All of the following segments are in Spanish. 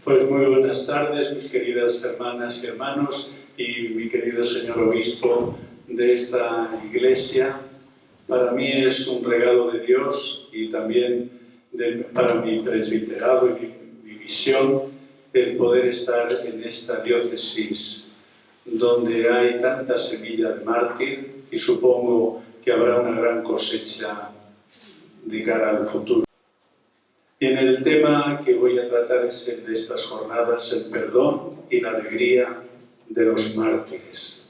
Pues muy buenas tardes, mis queridas hermanas y hermanos, y mi querido señor obispo de esta iglesia. Para mí es un regalo de Dios y también para mi presbiterado y mi visión el poder estar en esta diócesis donde hay tanta semilla de mártir y supongo que habrá una gran cosecha de cara al futuro. En el tema que voy a tratar es el de estas jornadas, el perdón y la alegría de los mártires.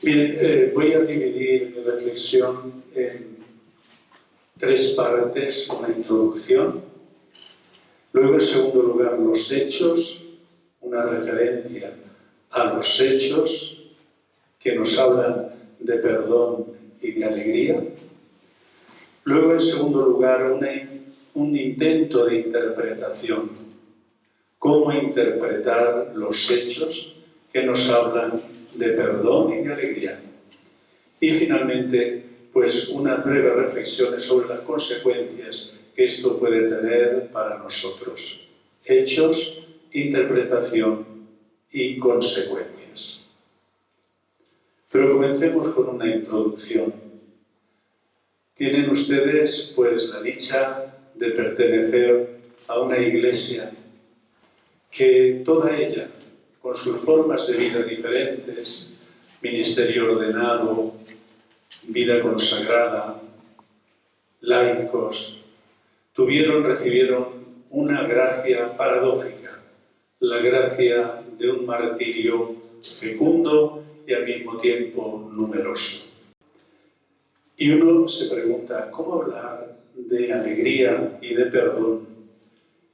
Bien, voy a dividir mi reflexión en tres partes: una introducción, luego en segundo lugar los hechos, una referencia a los hechos que nos hablan de perdón y de alegría, luego en segundo lugar un intento de interpretación, cómo interpretar los hechos que nos hablan de perdón y de alegría. Y finalmente, pues unas breves reflexiones sobre las consecuencias que esto puede tener para nosotros. Hechos, interpretación y consecuencias. Pero comencemos con una introducción. Tienen ustedes, pues, la dicha de pertenecer a una iglesia que toda ella, con sus formas de vida diferentes, ministerio ordenado, vida consagrada, laicos, recibieron una gracia paradójica, la gracia de un martirio fecundo y al mismo tiempo numeroso. Y uno se pregunta, ¿cómo hablar de alegría y de perdón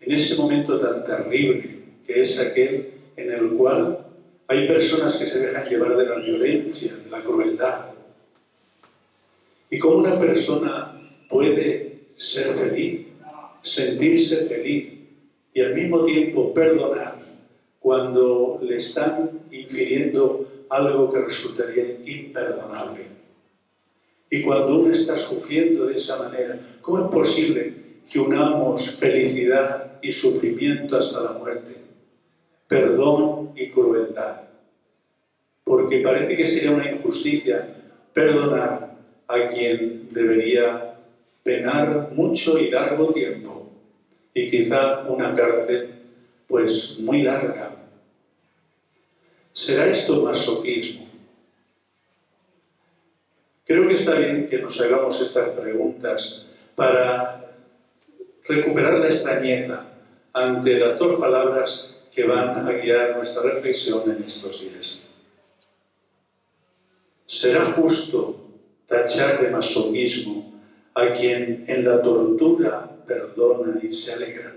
en ese momento tan terrible que es aquel en el cual hay personas que se dejan llevar de la violencia, de la crueldad? ¿Y cómo una persona puede ser feliz, sentirse feliz y al mismo tiempo perdonar cuando le están infiriendo algo que resultaría imperdonable? Y cuando uno está sufriendo de esa manera, ¿cómo es posible que unamos felicidad y sufrimiento hasta la muerte? Perdón y crueldad. Porque parece que sería una injusticia perdonar a quien debería penar mucho y largo tiempo, y quizá una cárcel pues muy larga. ¿Será esto masoquismo? Creo que está bien que nos hagamos estas preguntas para recuperar la extrañeza ante las dos palabras que van a guiar nuestra reflexión en estos días. ¿Será justo tachar de masoquismo a quien en la tortura perdona y se alegra?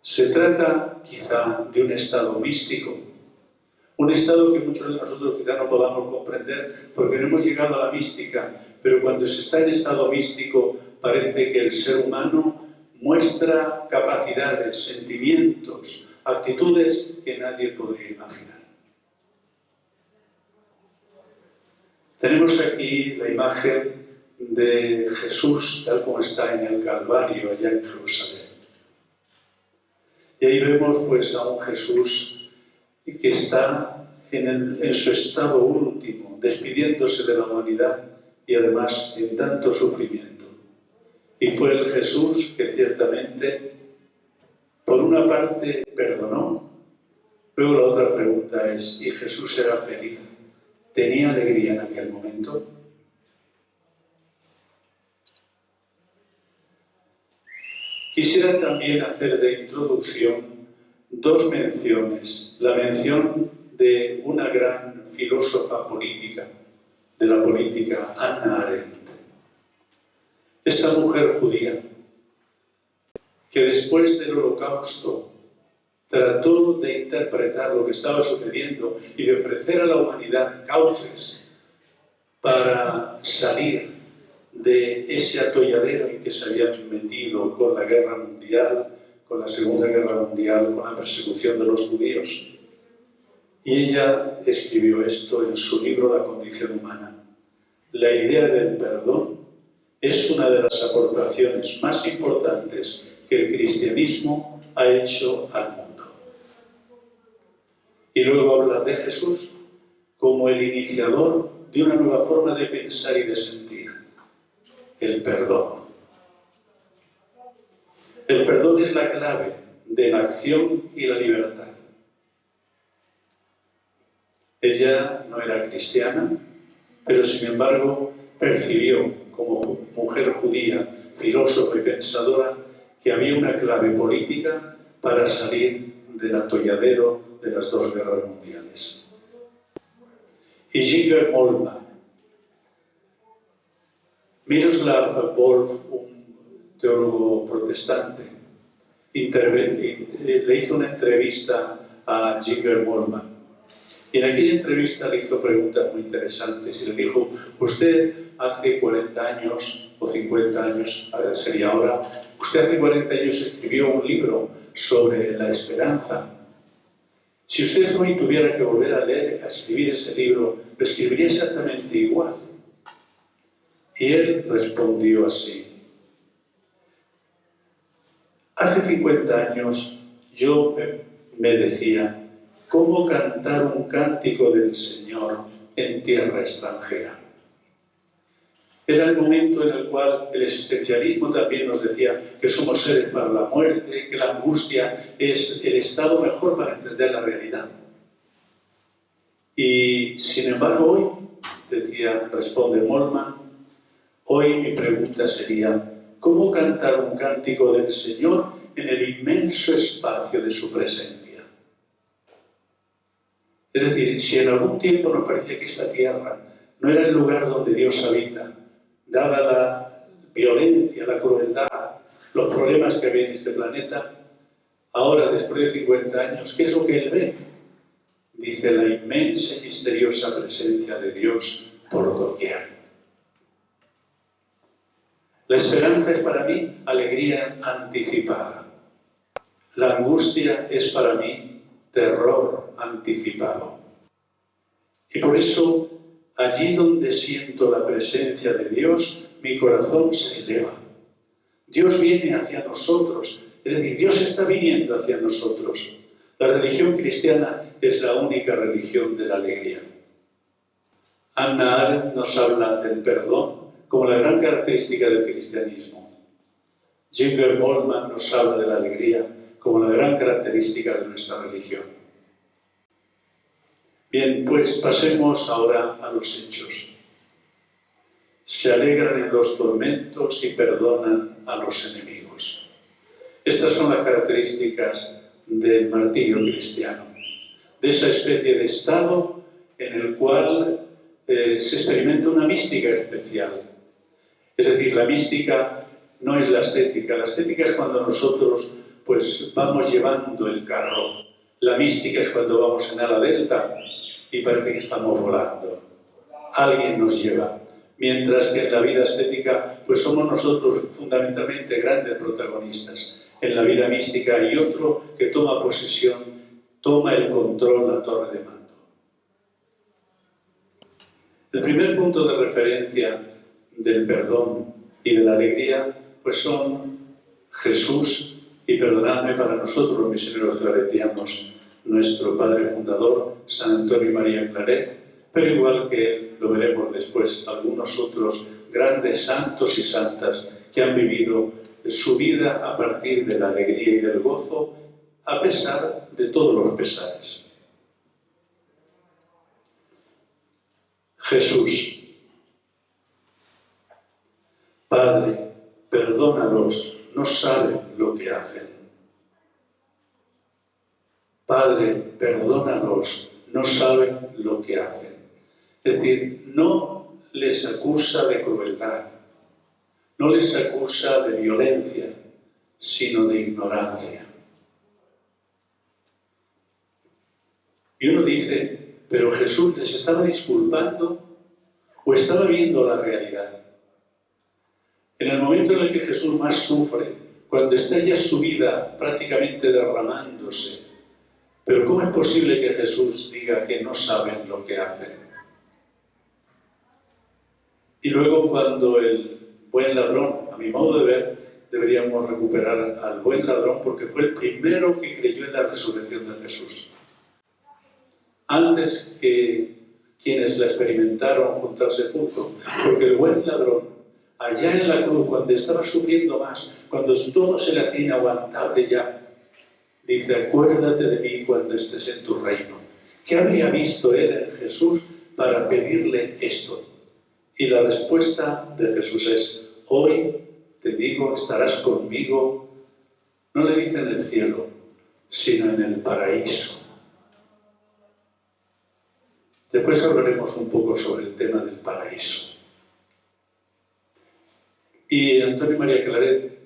Se trata quizá de un estado místico, un estado que muchos de nosotros quizá no podamos comprender porque no hemos llegado a la mística, pero cuando se está en estado místico parece que el ser humano muestra capacidades, sentimientos, actitudes que nadie podría imaginar. Tenemos aquí la imagen de Jesús tal como está en el Calvario allá en Jerusalén. Y ahí vemos pues a un Jesús que está en su estado último, despidiéndose de la humanidad y además en tanto sufrimiento. Y fue el Jesús que ciertamente, por una parte, perdonó. Luego la otra pregunta es, ¿y Jesús era feliz? ¿Tenía alegría en aquel momento? Quisiera también hacer de introducción dos menciones. La mención de una gran filósofa política, de la política, Hannah Arendt. Esta mujer judía, que después del Holocausto trató de interpretar lo que estaba sucediendo y de ofrecer a la humanidad cauces para salir de ese atolladero en que se habían metido con la guerra mundial, con la Segunda Guerra Mundial, con la persecución de los judíos. Y ella escribió esto en su libro La condición humana. La idea del perdón es una de las aportaciones más importantes que el cristianismo ha hecho al mundo. Y luego habla de Jesús como el iniciador de una nueva forma de pensar y de sentir, el perdón. El perdón es la clave de la acción y la libertad. Ella no era cristiana, pero sin embargo percibió como mujer judía, filósofa y pensadora, que había una clave política para salir del atolladero de las dos guerras mundiales. Y Zygmunt Moltmann, Miroslav Volf, un teólogo protestante, le hizo una entrevista a Zygmunt Moltmann. Y en aquella entrevista le hizo preguntas muy interesantes y le dijo: usted hace 40 años o 50 años, sería ahora, usted hace 40 años escribió un libro sobre la esperanza. Si usted hoy tuviera que volver a leer, a escribir ese libro, lo escribiría exactamente igual. Y él respondió así: hace 50 años yo me decía, ¿cómo cantar un cántico del Señor en tierra extranjera? Era el momento en el cual el existencialismo también nos decía que somos seres para la muerte, que la angustia es el estado mejor para entender la realidad. Y sin embargo hoy, responde Moltmann, hoy mi pregunta sería: ¿cómo cantar un cántico del Señor en el inmenso espacio de su presencia? Es decir, si en algún tiempo nos parecía que esta tierra no era el lugar donde Dios habita, dada la violencia, la crueldad, los problemas que había en este planeta, ahora, después de 50 años, ¿qué es lo que él ve? Dice: la inmensa y misteriosa presencia de Dios por doquier. La esperanza es para mí alegría anticipada. La angustia es para mí terror anticipado. Y por eso, allí donde siento la presencia de Dios, mi corazón se eleva. Dios viene hacia nosotros, es decir, Dios está viniendo hacia nosotros. La religión cristiana es la única religión de la alegría. Hannah Arendt nos habla del perdón como la gran característica del cristianismo. Zygmunt Moltmann nos habla de la alegría como la gran característica de nuestra religión. Bien, pues pasemos ahora a los hechos. Se alegran en los tormentos y perdonan a los enemigos. Estas son las características del martirio cristiano, de esa especie de estado en el cual se experimenta una mística especial. Es decir, la mística no es la estética es cuando nosotros vamos llevando el carro. La mística es cuando vamos en ala delta y parece que estamos volando. Alguien nos lleva. Mientras que en la vida estética somos nosotros fundamentalmente grandes protagonistas. En la vida mística hay otro que toma posesión, toma el control, la torre de mando. El primer punto de referencia del perdón y de la alegría son Jesús y, perdonadme para nosotros los misioneros claretianos, nuestro padre fundador, San Antonio y María Claret, pero igual que él, lo veremos después, algunos otros grandes santos y santas que han vivido su vida a partir de la alegría y del gozo, a pesar de todos los pesares. Jesús: Padre, perdónalos, no saben lo que hacen. Padre, perdónalos, no saben lo que hacen. Es decir, no les acusa de crueldad, no les acusa de violencia, sino de ignorancia. Y uno dice, ¿pero Jesús les estaba disculpando o estaba viendo la realidad? En el momento en el que Jesús más sufre, cuando está ya su vida prácticamente derramándose, ¿pero cómo es posible que Jesús diga que no saben lo que hacen? Y luego cuando el buen ladrón, a mi modo de ver, deberíamos recuperar al buen ladrón porque fue el primero que creyó en la resurrección de Jesús. antes que quienes la experimentaron junto al sepulcro. Porque el buen ladrón, allá en la cruz, cuando estaba sufriendo más, cuando todo se le hacía inaguantable ya, dice: acuérdate de mí cuando estés en tu reino. ¿Qué habría visto él en Jesús para pedirle esto? Y la respuesta de Jesús es: hoy te digo, estarás conmigo, no le dice en el cielo, sino en el paraíso. Después hablaremos un poco sobre el tema del paraíso. Y Antonio María Claret,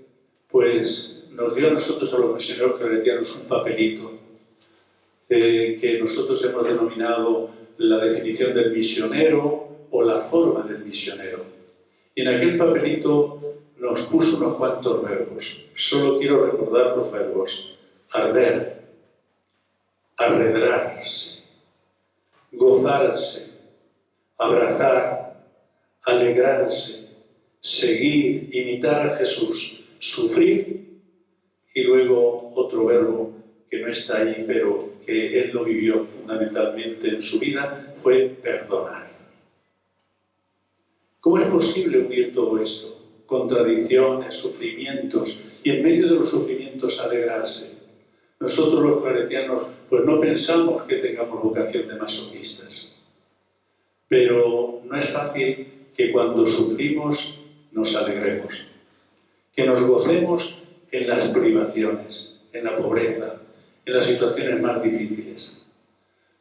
pues nos dio a nosotros, a los misioneros claretianos, un papelito que nosotros hemos denominado la definición del misionero o la forma del misionero. Y en aquel papelito nos puso unos cuantos verbos. Solo quiero recordar los verbos: arder, arredrarse, gozarse, abrazar, alegrarse, seguir, imitar a Jesús, sufrir, y luego otro verbo que no está ahí, pero que él lo vivió fundamentalmente en su vida, fue perdonar. ¿Cómo es posible unir todo esto? Contradicciones, sufrimientos, y en medio de los sufrimientos alegrarse. Nosotros los claretianos pues no pensamos que tengamos vocación de masoquistas, pero no es fácil que cuando sufrimos nos alegremos, que nos gocemos en las privaciones, en la pobreza, en las situaciones más difíciles.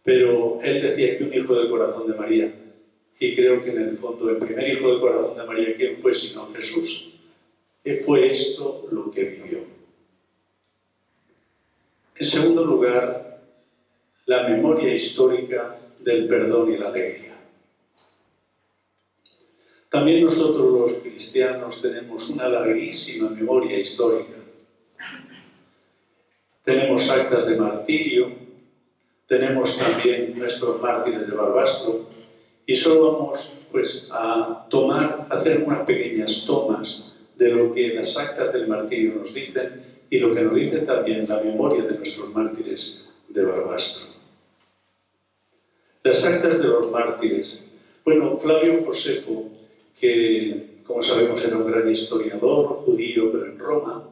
Pero él decía que un hijo del corazón de María, y creo que en el fondo el primer hijo del corazón de María, ¿quién fue sino Jesús? Fue esto lo que vivió. En segundo lugar, la memoria histórica del perdón y la alegría. También nosotros los cristianos tenemos una larguísima memoria histórica. Tenemos actas de martirio, tenemos también nuestros mártires de Barbastro, y solo vamos pues a hacer unas pequeñas tomas de lo que las actas del martirio nos dicen y lo que nos dice también la memoria de nuestros mártires de Barbastro. Las actas de los mártires. Bueno, Flavio Josefo, que como sabemos era un gran historiador judío, pero en Roma,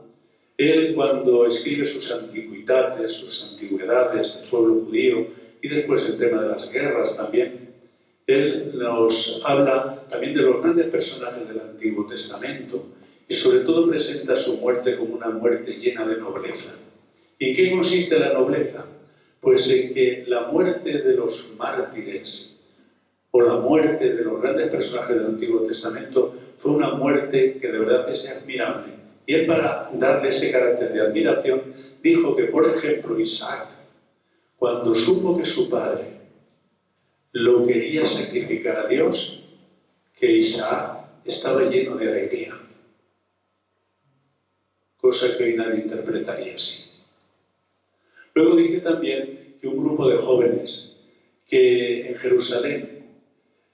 él cuando escribe sus antigüedades, del pueblo judío, y después el tema de las guerras también, él nos habla también de los grandes personajes del Antiguo Testamento y sobre todo presenta su muerte como una muerte llena de nobleza. ¿Y en qué consiste la nobleza? Pues en que la muerte de los mártires o la muerte de los grandes personajes del Antiguo Testamento fue una muerte que de verdad es admirable. Y él, para darle ese carácter de admiración, dijo que, por ejemplo, Isaac, cuando supo que su padre lo quería sacrificar a Dios, que Isaac estaba lleno de alegría. Cosa que hoy nadie interpretaría así. Luego dice también que un grupo de jóvenes que en Jerusalén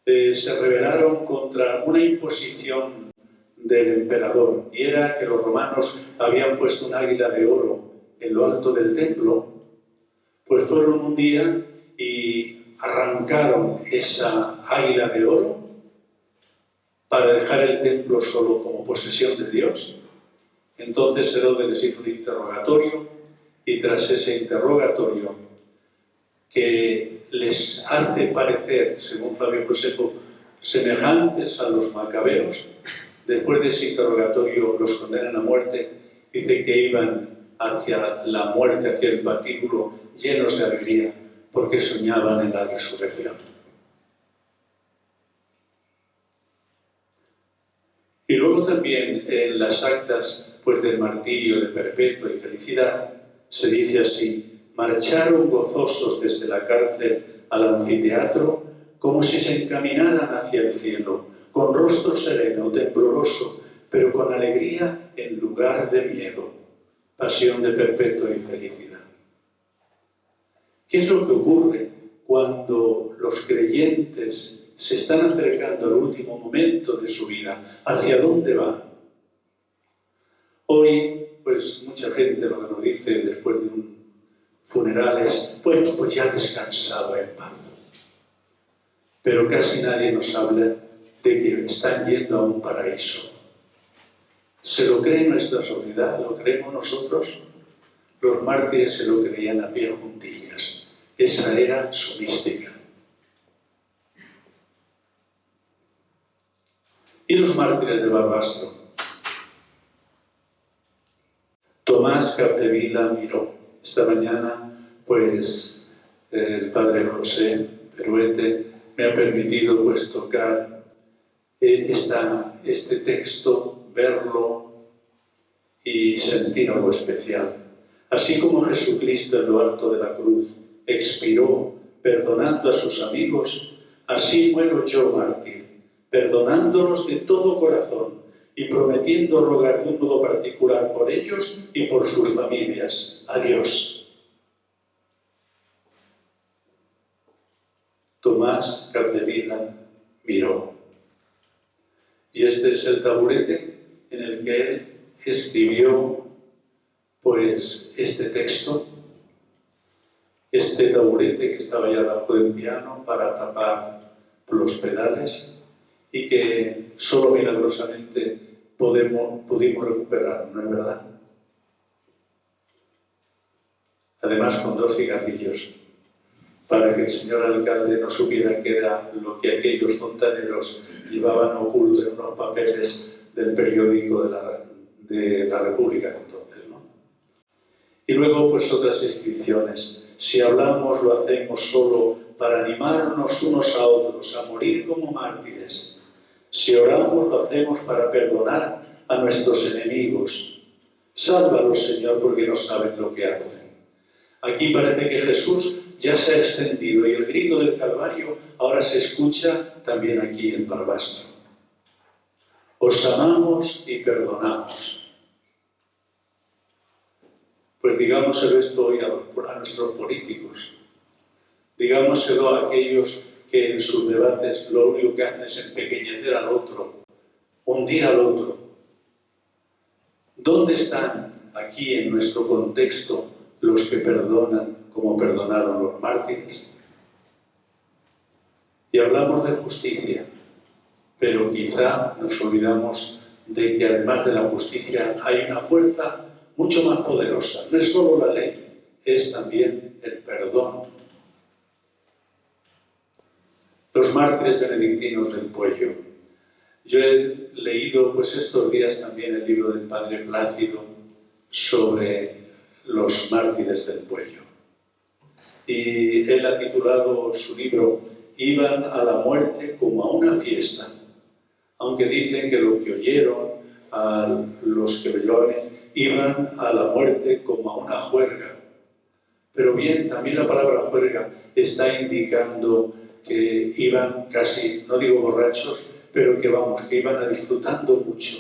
se rebelaron contra una imposición del emperador, y era que los romanos habían puesto un águila de oro en lo alto del templo, pues fueron un día y arrancaron esa águila de oro para dejar el templo solo como posesión de Dios. Entonces Herodes les hizo un interrogatorio, y tras ese interrogatorio, que les hace parecer, según Flavio Josefo, semejantes a los macabeos, después de ese interrogatorio los condenan a muerte. Dice que iban hacia la muerte, hacia el patíbulo, llenos de alegría, porque soñaban en la resurrección. Y luego también en las actas pues, del martirio de perpetua y felicidad, se dice así: marcharon gozosos desde la cárcel al anfiteatro como si se encaminaran hacia el cielo, con rostro sereno, tembloroso, pero con alegría en lugar de miedo. Pasión de perpetua y felicidad. ¿Qué es lo que ocurre cuando los creyentes se están acercando al último momento de su vida? ¿Hacia dónde van? Hoy, pues mucha gente lo que nos dice después de un funerales, bueno, pues ya descansaba en paz. Pero casi nadie nos habla de que están yendo a un paraíso. ¿Se lo cree nuestra sociedad? ¿Lo creemos nosotros? Los mártires se lo creían a pie juntillas. Esa era su mística. ¿Y los mártires de Barbastro? Tomás Capdevila Miró. Esta mañana, pues, el padre José Peruete me ha permitido, pues, tocar este texto, verlo y sentir algo especial. Así como Jesucristo en lo alto de la cruz expiró perdonando a sus amigos, así muero yo, mártir, perdonándolos de todo corazón y prometiendo rogar de un modo particular por ellos y por sus familias. Adiós. Tomás Capdevila Miró. Y este es el taburete en el que él escribió, pues, este texto, este taburete que estaba ya debajo del piano para tapar los pedales y que solo milagrosamente pudimos recuperar, ¿no es verdad? Además con 2 cigarrillos, para que el señor alcalde no supiera que era lo que aquellos fontaneros llevaban oculto en unos papeles del periódico de la República entonces, ¿no? Y luego, pues, otras inscripciones. Si hablamos, lo hacemos solo para animarnos unos a otros a morir como mártires. Si oramos, lo hacemos para perdonar a nuestros enemigos. Sálvalos, Señor, porque no saben lo que hacen. Aquí parece que Jesús ya se ha extendido y el grito del Calvario ahora se escucha también aquí en Barbastro. Os amamos y perdonamos. Pues digámoselo esto hoy a nuestros políticos. Digámoselo a aquellos que en sus debates lo único que hacen es empequeñecer al otro, hundir al otro. ¿Dónde están aquí en nuestro contexto los que perdonan como perdonaron los mártires? Y hablamos de justicia, pero quizá nos olvidamos de que además de la justicia hay una fuerza mucho más poderosa. No es solo la ley, es también el perdón. Los mártires benedictinos del Puello. Yo he leído, pues, estos días también el libro del padre Plácido sobre los mártires del Puello. Y él ha titulado su libro Iban a la muerte como a una fiesta, aunque dicen que lo que oyeron a los que iban a la muerte como a una juerga. Pero bien, también la palabra juerga está indicando que iban casi, no digo borrachos, pero que iban disfrutando mucho.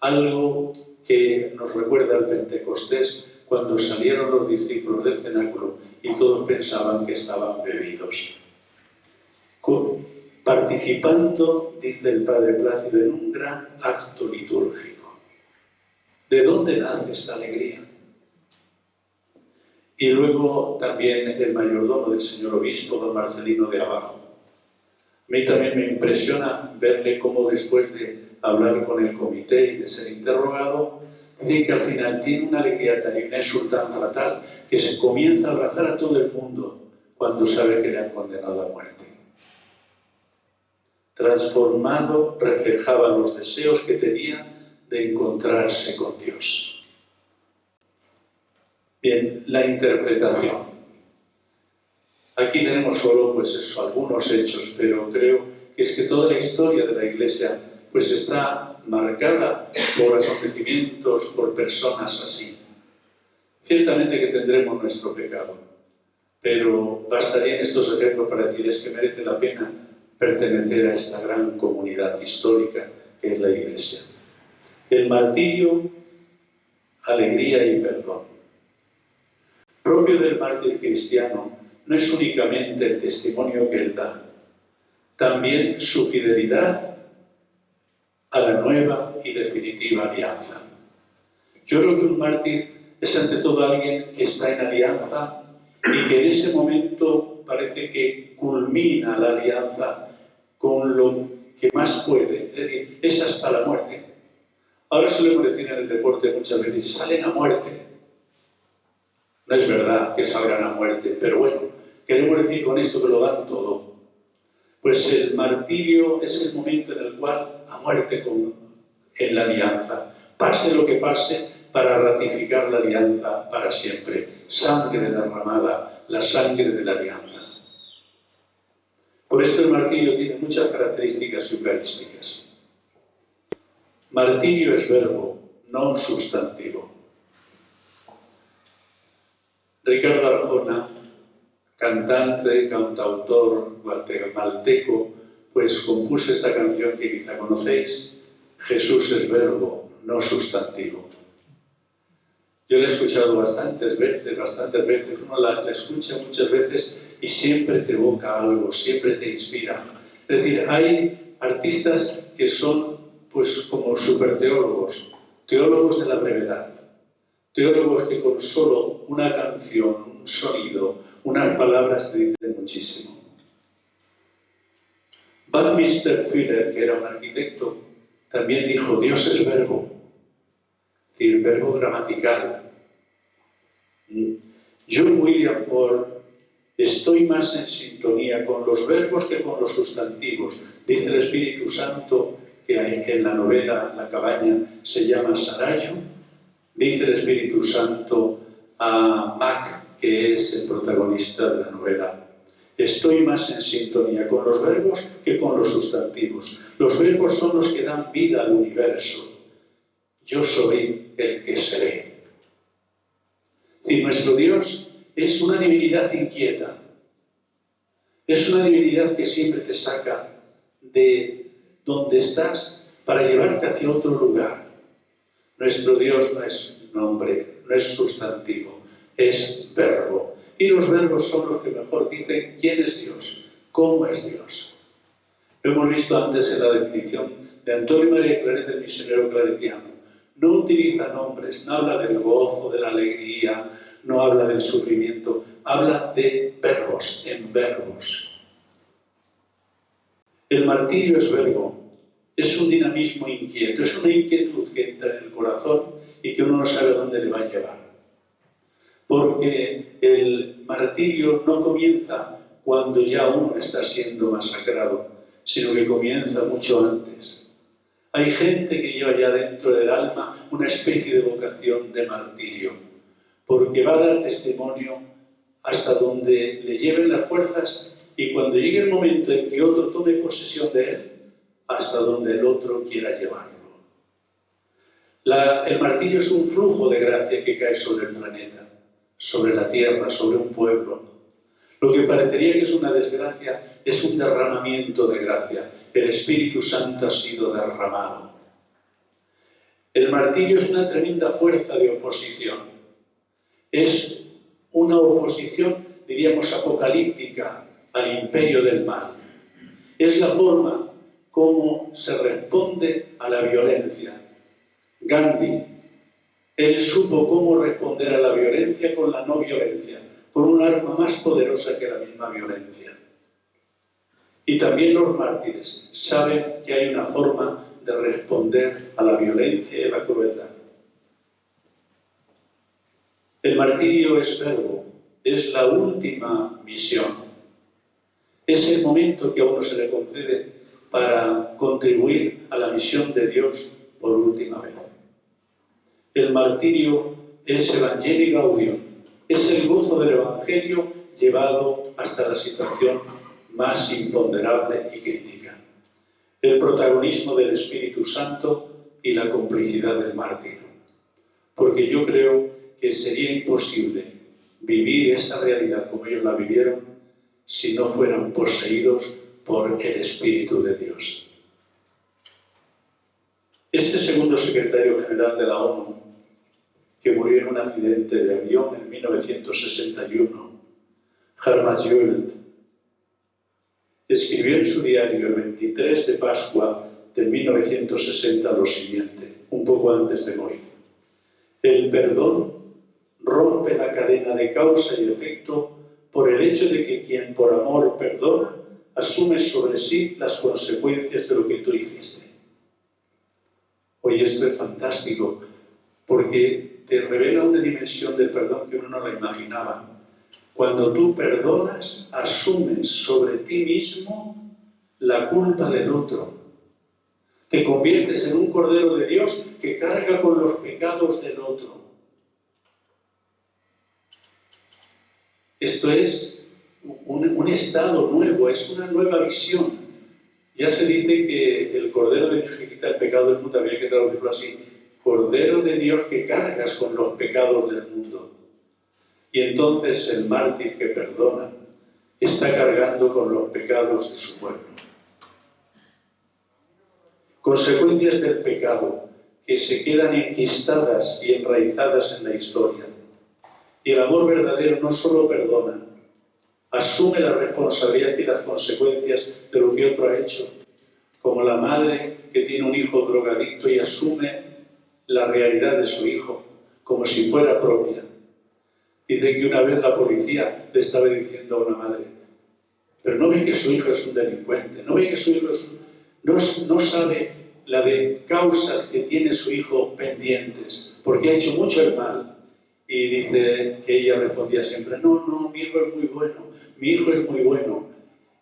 Algo que nos recuerda al Pentecostés, cuando salieron los discípulos del cenáculo y todos pensaban que estaban bebidos. Participando, dice el padre Plácido, en un gran acto litúrgico. ¿De dónde nace esta alegría? Y luego también el mayordomo del señor obispo, don Marcelino de Abajo. A mí también me impresiona verle cómo después de hablar con el comité y de ser interrogado, dice que al final tiene una alegría tal y un exulto tan fatal que se comienza a abrazar a todo el mundo cuando sabe que le han condenado a muerte. Transformado, reflejaba los deseos que tenía de encontrarse con Dios. Bien, la interpretación. Aquí tenemos solo, pues eso, algunos hechos, pero creo que es que toda la historia de la Iglesia pues está marcada por acontecimientos, por personas así. Ciertamente que tendremos nuestro pecado, pero bastarían estos ejemplos para decir es que merece la pena pertenecer a esta gran comunidad histórica que es la Iglesia. El martirio, alegría y perdón. Propio del mártir cristiano no es únicamente el testimonio que él da, también su fidelidad a la nueva y definitiva alianza. Yo creo que un mártir es ante todo alguien que está en alianza y que en ese momento parece que culmina la alianza con lo que más puede, es decir, es hasta la muerte. Ahora solemos decir en el deporte muchas veces, salen a muerte. No es verdad que salgan a muerte, pero bueno, queremos decir con esto que lo dan todo. Pues el martirio es el momento en el cual a muerte en la alianza, pase lo que pase, para ratificar la alianza para siempre. Sangre derramada, la sangre de la alianza. Por esto el martirio tiene muchas características eucarísticas. Martirio es verbo, no un sustantivo. Ricardo Arjona, cantante, cantautor guatemalteco, pues compuso esta canción que quizá conocéis, Jesús es verbo, no sustantivo. Yo la he escuchado bastantes veces, uno la escucha muchas veces y siempre te evoca algo, siempre te inspira. Es decir, hay artistas que son pues como superteólogos, teólogos de la brevedad, teólogos que con solo una canción, un sonido, unas palabras te dicen muchísimo. Buckminster Fuller, que era un arquitecto, también dijo, Dios es verbo, es decir, verbo gramatical. John William Paul, estoy más en sintonía con los verbos que con los sustantivos. Dice el Espíritu Santo, que en la novela La cabaña se llama Sarayu. Dice el Espíritu Santo a Mac, que es el protagonista de la novela. Estoy más en sintonía con los verbos que con los sustantivos. Los verbos son los que dan vida al universo. Yo soy el que seré. Y nuestro Dios es una divinidad inquieta. Es una divinidad que siempre te saca de donde estás para llevarte hacia otro lugar. Nuestro Dios no es nombre, no es sustantivo, es verbo. Y los verbos son los que mejor dicen quién es Dios, cómo es Dios. Lo hemos visto antes en la definición de Antonio María Claret, el misionero claretiano. No utiliza nombres, no habla del gozo, de la alegría, no habla del sufrimiento, habla de verbos, en verbos. El martirio es verbo, es un dinamismo inquieto, es una inquietud que entra en el corazón y que uno no sabe a dónde le va a llevar. Porque el martirio no comienza cuando ya uno está siendo masacrado, sino que comienza mucho antes. Hay gente que lleva ya dentro del alma una especie de vocación de martirio, porque va a dar testimonio hasta donde le lleven las fuerzas y cuando llegue el momento en que otro tome posesión de él, hasta donde el otro quiera llevarlo. El martirio es un flujo de gracia que cae sobre el planeta, sobre la tierra, sobre un pueblo. Lo que parecería que es una desgracia es un derramamiento de gracia. El Espíritu Santo ha sido derramado. El martirio es una tremenda fuerza de oposición. Es una oposición, diríamos, apocalíptica al imperio del mal. Es la forma como se responde a la violencia. Gandhi, él supo cómo responder a la violencia con la no violencia, con un arma más poderosa que la misma violencia. Y también los mártires saben que hay una forma de responder a la violencia y a la crueldad. El martirio es verbo, es la última misión. Es el momento que a uno se le concede para contribuir a la misión de Dios por última vez. El martirio es Evangelii Gaudium, es el gozo del Evangelio llevado hasta la situación más imponderable y crítica. El protagonismo del Espíritu Santo y la complicidad del mártir. Porque yo creo que sería imposible vivir esa realidad como ellos la vivieron si no fueran poseídos por el Espíritu de Dios. Este segundo secretario general de la ONU, que murió en un accidente de avión en 1961, Hermann Gödel, escribió en su diario el 23 de Pascua de 1960 lo siguiente, un poco antes de morir. El perdón rompe la cadena de causa y efecto por el hecho de que quien por amor perdona asume sobre sí las consecuencias de lo que tú hiciste. Oye, esto es fantástico, porque te revela una dimensión del perdón que uno no la imaginaba. Cuando tú perdonas, asumes sobre ti mismo la culpa del otro. Te conviertes en un cordero de Dios que carga con los pecados del otro. Esto es un estado nuevo, es una nueva visión. Ya se dice que el Cordero de Dios que quita el pecado del mundo, había que traducirlo así, Cordero de Dios que cargas con los pecados del mundo. Y entonces el mártir que perdona está cargando con los pecados de su pueblo. Consecuencias del pecado que se quedan enquistadas y enraizadas en la historia. Y el amor verdadero no solo perdona, asume la responsabilidad y las consecuencias de lo que otro ha hecho, como la madre que tiene un hijo drogadicto y asume la realidad de su hijo como si fuera propia. Dice que una vez la policía le estaba diciendo a una madre, pero no ve que su hijo es un delincuente, no ve que su hijo no sabe la de causas que tiene su hijo pendientes, porque ha hecho mucho el mal. Y dice que ella respondía siempre, no, mi hijo es muy bueno, mi hijo es muy bueno.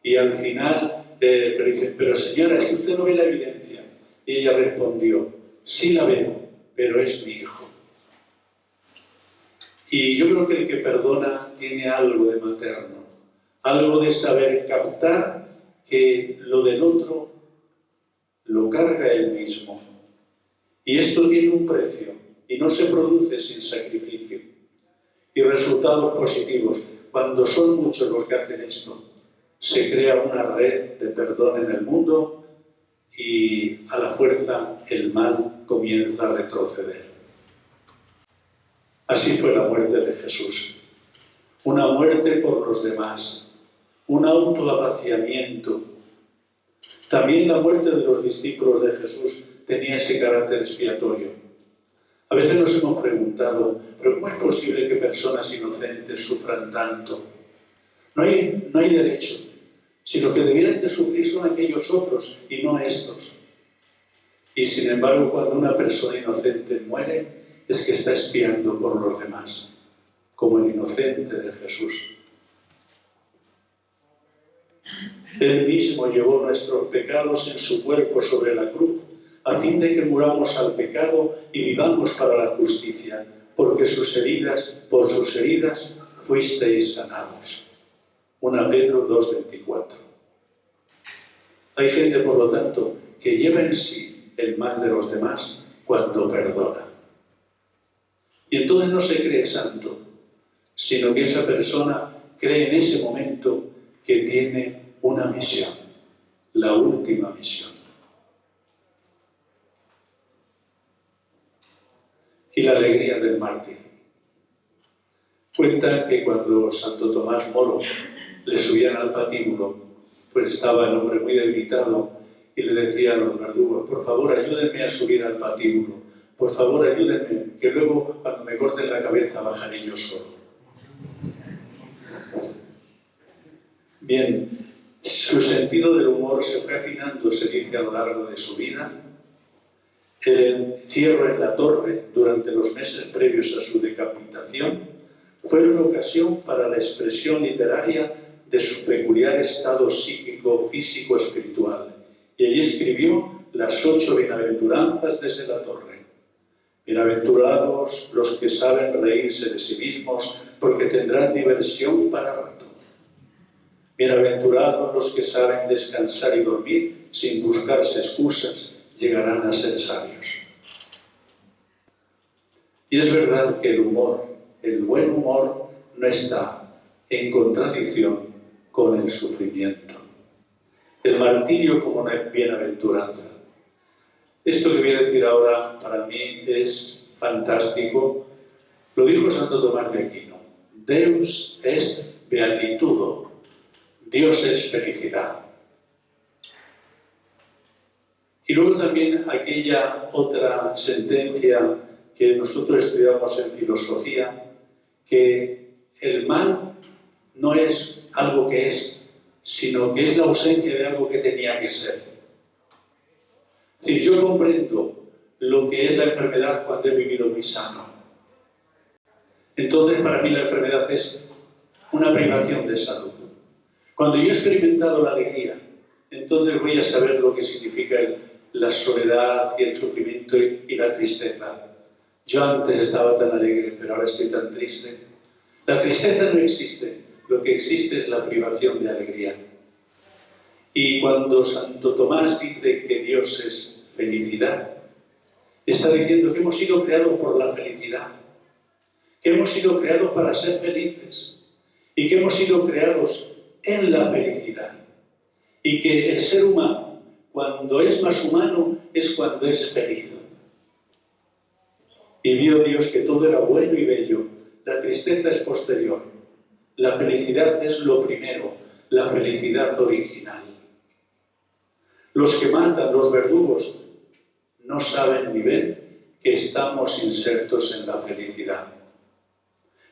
Y al final, pero dice, pero señora, si usted no ve la evidencia. Y ella respondió, sí la veo, pero es mi hijo. Y yo creo que el que perdona tiene algo de materno, algo de saber captar que lo del otro lo carga él mismo. Y esto tiene un precio y no se produce sin sacrificio. Y resultados positivos. Cuando son muchos los que hacen esto, se crea una red de perdón en el mundo y a la fuerza el mal comienza a retroceder. Así fue la muerte de Jesús. Una muerte por los demás, un autoavaciamiento. También la muerte de los discípulos de Jesús tenía ese carácter expiatorio. A veces nos hemos preguntado, ¿pero cómo es posible que personas inocentes sufran tanto? No hay derecho, sino que debieran de sufrir son aquellos otros y no estos. Y sin embargo, cuando una persona inocente muere, es que está expiando por los demás, como el inocente de Jesús. Él mismo llevó nuestros pecados en su cuerpo sobre la cruz, a fin de que muramos al pecado y vivamos para la justicia, porque por sus heridas fuisteis sanados. 1 Pedro 2:24. Hay gente, por lo tanto, que lleva en sí el mal de los demás cuando perdona. Y entonces no se cree santo, sino que esa persona cree en ese momento que tiene una misión, la última misión. Y la alegría del mártir. Cuentan que cuando Santo Tomás Moro le subían al patíbulo, pues estaba el hombre muy debilitado y le decía a los verdugos, por favor ayúdenme a subir al patíbulo, por favor ayúdenme, que luego cuando me corten la cabeza bajaré yo solo. Bien, su sentido del humor se fue afinando, se dice, a lo largo de su vida. El encierro en la torre durante los meses previos a su decapitación fue una ocasión para la expresión literaria de su peculiar estado psíquico, físico, espiritual. Y allí escribió las 8 bienaventuranzas desde la torre. Bienaventurados los que saben reírse de sí mismos, porque tendrán diversión para rato. Bienaventurados los que saben descansar y dormir sin buscarse excusas, llegarán a ser sabios. Y es verdad que el humor, el buen humor, no está en contradicción con el sufrimiento. El martirio como una bienaventuranza. Esto que voy a decir ahora para mí es fantástico. Lo dijo Santo Tomás de Aquino. Deus est beatitudo. Dios es felicidad. Y luego también aquella otra sentencia que nosotros estudiamos en filosofía, que el mal no es algo que es, sino que es la ausencia de algo que tenía que ser. Es decir, yo comprendo lo que es la enfermedad cuando he vivido muy sano. Entonces, para mí la enfermedad es una privación de salud. Cuando yo he experimentado la alegría, entonces voy a saber lo que significa la soledad y el sufrimiento y la tristeza. Yo antes estaba tan alegre, pero ahora estoy tan triste. La tristeza no existe, lo que existe es la privación de alegría. Y cuando Santo Tomás dice que Dios es felicidad, está diciendo que hemos sido creados por la felicidad, que hemos sido creados para ser felices y que hemos sido creados en la felicidad. Y que el ser humano, cuando es más humano, es cuando es feliz. Y vio Dios que todo era bueno y bello. La tristeza es posterior. La felicidad es lo primero, la felicidad original. Los que matan, los verdugos, no saben ni ven que estamos insertos en la felicidad.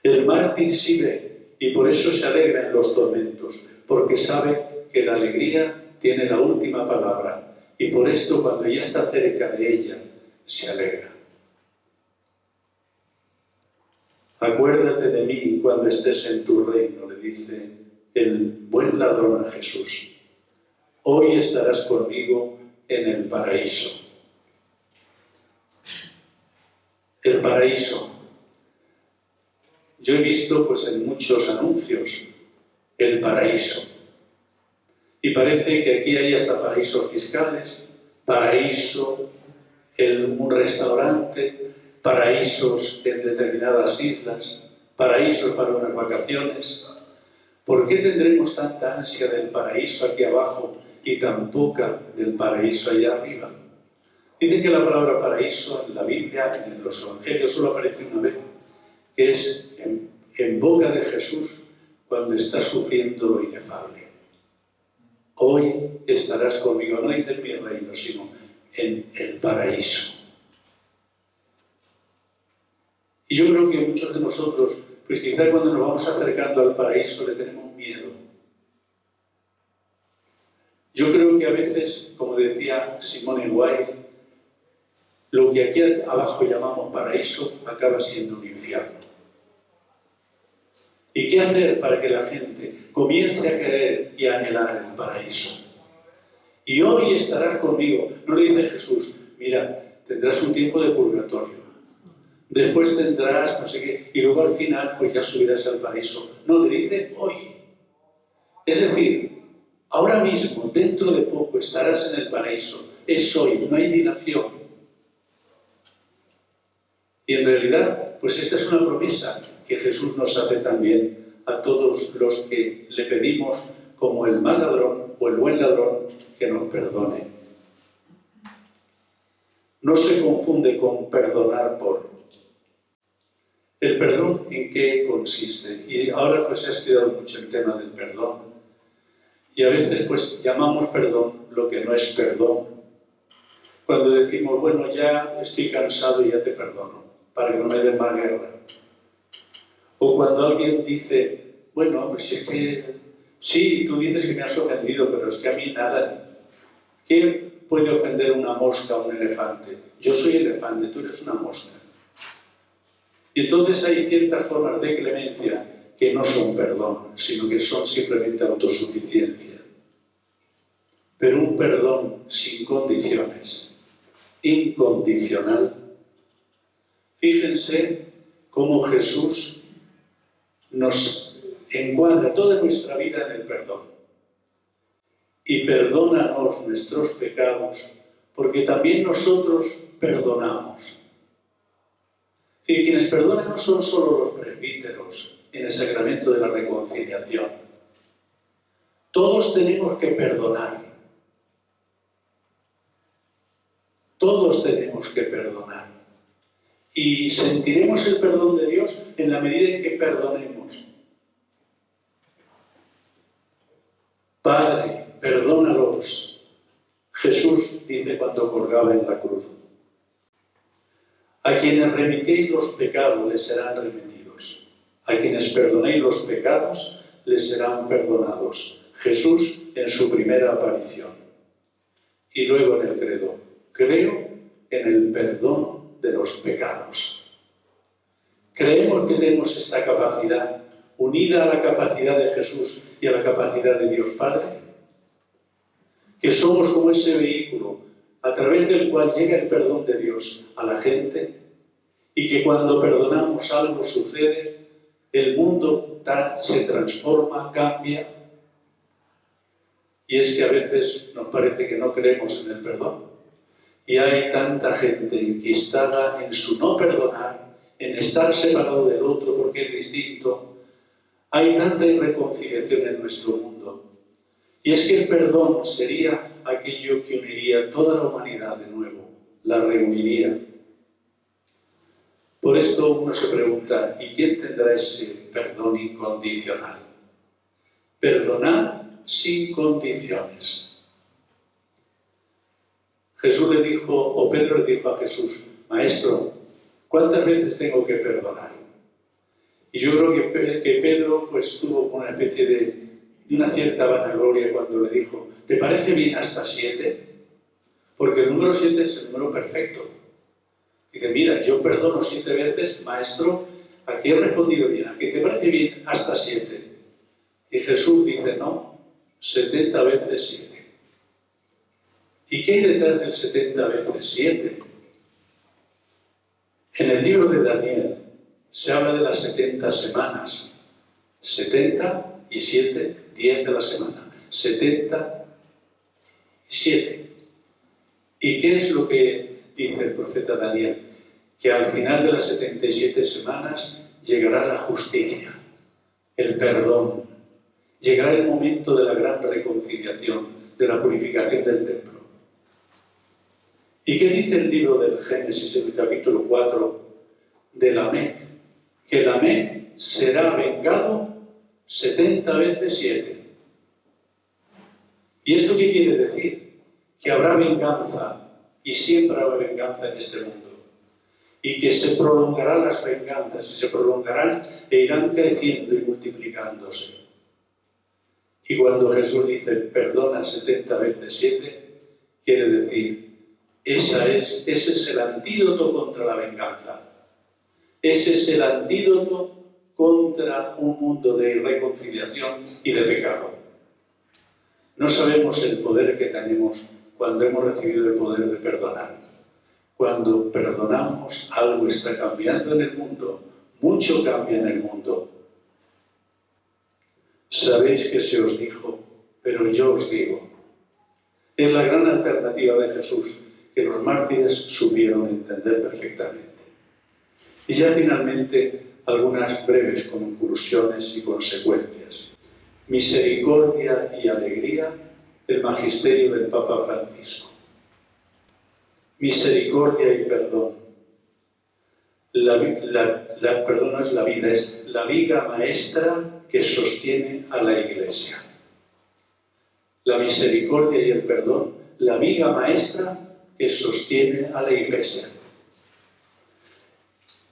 El mártir sí ve y por eso se alegra en los tormentos, porque sabe que la alegría tiene la última palabra y por esto cuando ya está cerca de ella, se alegra. Acuérdate de mí cuando estés en tu reino, le dice el buen ladrón a Jesús. Hoy estarás conmigo en el paraíso. El paraíso. Yo he visto pues en muchos anuncios el paraíso. Y parece que aquí hay hasta paraísos fiscales, paraíso en un restaurante, paraísos en determinadas islas, paraísos para unas vacaciones. ¿Por qué tendremos tanta ansia del paraíso aquí abajo y tan poca del paraíso allá arriba? Dice que la palabra paraíso en la Biblia, en los evangelios, solo aparece una vez, que es en boca de Jesús cuando está sufriendo lo inefable. Hoy estarás conmigo, no dice en mi reino, sino en el paraíso. Y yo creo que muchos de nosotros, pues quizá cuando nos vamos acercando al paraíso le tenemos miedo. Yo creo que a veces, como decía Simone Weil, lo que aquí abajo llamamos paraíso acaba siendo un infierno. ¿Y qué hacer para que la gente comience a querer y a anhelar el paraíso? Y hoy estarás conmigo. No le dice Jesús, mira, tendrás un tiempo de purgatorio. Después tendrás no sé qué, y luego al final pues ya subirás al paraíso. No, le dice hoy. Es decir, ahora mismo, dentro de poco, estarás en el paraíso. Es hoy, no hay dilación. Y en realidad, pues esta es una promesa que Jesús nos hace también a todos los que le pedimos, como el mal ladrón o el buen ladrón, que nos perdone. No se confunde con perdonar por. ¿El perdón en qué consiste? Y ahora pues se ha estudiado mucho el tema del perdón. Y a veces pues llamamos perdón lo que no es perdón. Cuando decimos, bueno, ya estoy cansado y ya te perdono, para que no me den más guerra. O cuando alguien dice, bueno, pues es que sí, tú dices que me has ofendido, pero es que a mí nada. ¿Quién puede ofender una mosca o un elefante? Yo soy elefante, tú eres una mosca. Y entonces hay ciertas formas de clemencia que no son perdón, sino que son simplemente autosuficiencia. Pero un perdón sin condiciones, incondicional. Fíjense cómo Jesús nos encuadra toda nuestra vida en el perdón. Y perdónanos nuestros pecados, porque también nosotros perdonamos. Es decir, quienes perdonan no son solo los presbíteros en el sacramento de la reconciliación. Todos tenemos que perdonar. Todos tenemos que perdonar. Y sentiremos el perdón de Dios en la medida en que perdonemos. Padre, perdónalos. Jesús dice cuando colgaba en la cruz. A quienes remitéis los pecados les serán remitidos. A quienes perdonéis los pecados, les serán perdonados. Jesús en su primera aparición. Y luego en el credo, creo en el perdón de los pecados. Creemos que tenemos esta capacidad, unida a la capacidad de Jesús y a la capacidad de Dios Padre, que somos como ese vehículo a través del cual llega el perdón de Dios a la gente, y que cuando perdonamos algo sucede, el mundo se transforma, cambia. Y es que a veces nos parece que no creemos en el perdón. Y hay tanta gente enquistada en su no perdonar, en estar separado del otro porque es distinto. Hay tanta irreconciliación en nuestro mundo. Y es que el perdón sería aquello que uniría toda la humanidad de nuevo, la reuniría. Por esto uno se pregunta, ¿y quién tendrá ese perdón incondicional? Perdonar sin condiciones. Jesús le dijo, o Pedro le dijo a Jesús, Maestro, ¿cuántas veces tengo que perdonar? Y yo creo que Pedro pues tuvo una especie de una cierta vanagloria cuando le dijo, ¿te parece bien hasta 7? Porque el número 7 es el número perfecto. Dice, mira, yo perdono 7 veces, Maestro, aquí he respondido bien, ¿a qué te parece bien hasta 7? Y Jesús dice, no, 70 veces 7. ¿Y qué hay detrás del 70 veces 7? En el libro de Daniel se habla de las 70 semanas. 70 y 7, 10 de la semana. 77. ¿Y qué es lo que dice el profeta Daniel? Que al final de las 77 semanas llegará la justicia, el perdón. Llegará el momento de la gran reconciliación, de la purificación del templo. ¿Y qué dice el libro del Génesis en el capítulo 4 de Lamec? Que Lamec será vengado 70 veces 7. ¿Y esto qué quiere decir? Que habrá venganza, y siempre habrá venganza en este mundo. Y que se prolongarán las venganzas, y se prolongarán e irán creciendo y multiplicándose. Y cuando Jesús dice, perdona 70 veces 7, quiere decir, ese es el antídoto contra la venganza. Ese es el antídoto contra un mundo de irreconciliación y de pecado. No sabemos el poder que tenemos cuando hemos recibido el poder de perdonar. Cuando perdonamos, algo está cambiando en el mundo. Mucho cambia en el mundo. Sabéis que se os dijo, pero yo os digo. Es la gran alternativa de Jesús, que los mártires supieron entender perfectamente. Y ya finalmente, algunas breves conclusiones y consecuencias. Misericordia y alegría, el magisterio del Papa Francisco. Misericordia y perdón. Perdón no es la vida, es la viga maestra que sostiene a la Iglesia. La misericordia y el perdón, la viga maestra que sostiene a la Iglesia.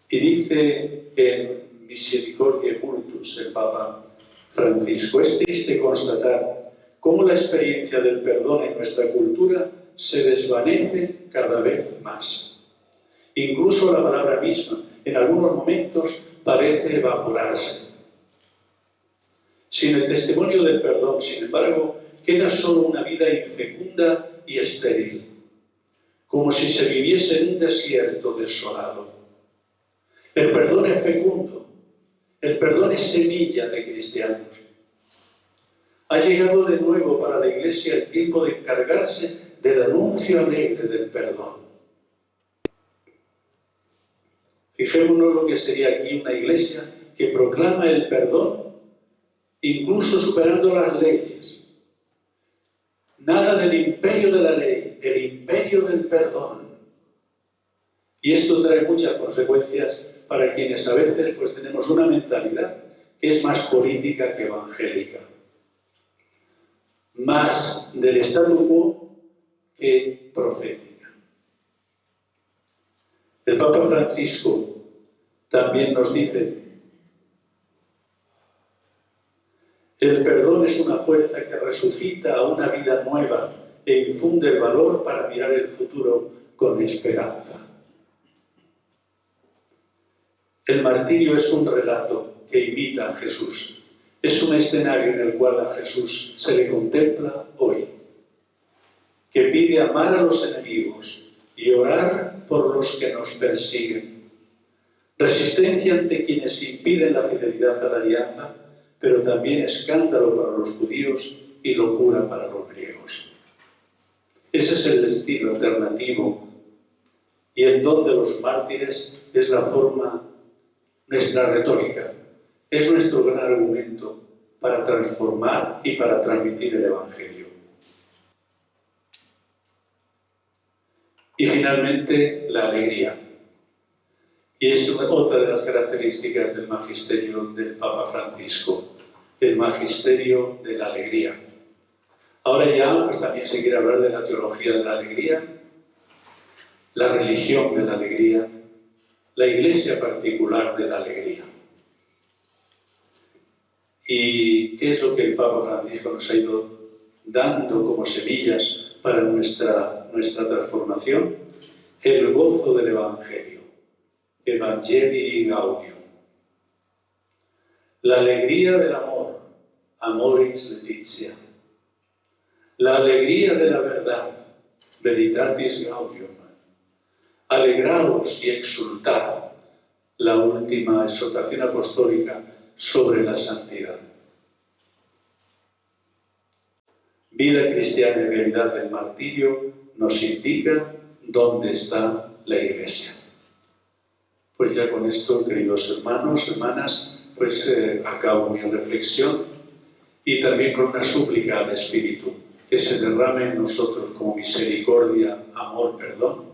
Y dice en Misericordiae Cultus el Papa Francisco, es triste constatar cómo la experiencia del perdón en nuestra cultura se desvanece cada vez más. Incluso la palabra misma, en algunos momentos, parece evaporarse. Sin el testimonio del perdón, sin embargo, queda solo una vida infecunda y estéril, como si se viviese en un desierto desolado. El perdón es fecundo, el perdón es semilla de cristianos. Ha llegado de nuevo para la Iglesia el tiempo de encargarse del anuncio alegre del perdón. Fijémonos lo que sería aquí una Iglesia que proclama el perdón, incluso superando las leyes. Nada del imperio de la ley, el imperio del perdón. Y esto trae muchas consecuencias para quienes a veces pues, tenemos una mentalidad que es más política que evangélica. Más del statu quo que profética. El Papa Francisco también nos dice El perdón es una fuerza que resucita a una vida nueva e infunde el valor para mirar el futuro con esperanza. El martirio es un relato que imita a Jesús. Es un escenario en el cual a Jesús se le contempla hoy, que pide amar a los enemigos y orar por los que nos persiguen. Resistencia ante quienes impiden la fidelidad a la alianza, pero también escándalo para los judíos y locura para los griegos. Ese es el estilo alternativo, y el don de los mártires es la forma, nuestra retórica, es nuestro gran argumento para transformar y para transmitir el Evangelio. Y finalmente, la alegría. Y es otra de las características del magisterio del Papa Francisco, el magisterio de la alegría. Ahora ya pues también se quiere hablar de la teología de la alegría, la religión de la alegría, la iglesia particular de la alegría. ¿Y qué es lo que el Papa Francisco nos ha ido dando como semillas para nuestra transformación? El gozo del Evangelio, Evangelii Gaudium. La alegría del amor, Amoris Laetitia. La alegría de la verdad, Veritatis Gaudium. Alegraos y exultad, la última exhortación apostólica sobre la santidad. Vida cristiana y realidad del martirio nos indica dónde está la Iglesia. Pues ya con esto, queridos hermanos, hermanas, pues acabo mi reflexión y también con una súplica al Espíritu, que se derrame en nosotros como misericordia, amor, perdón,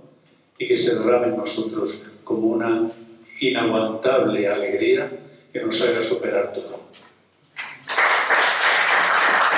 y que se derrame en nosotros como una inaguantable alegría que nos haga superar todo.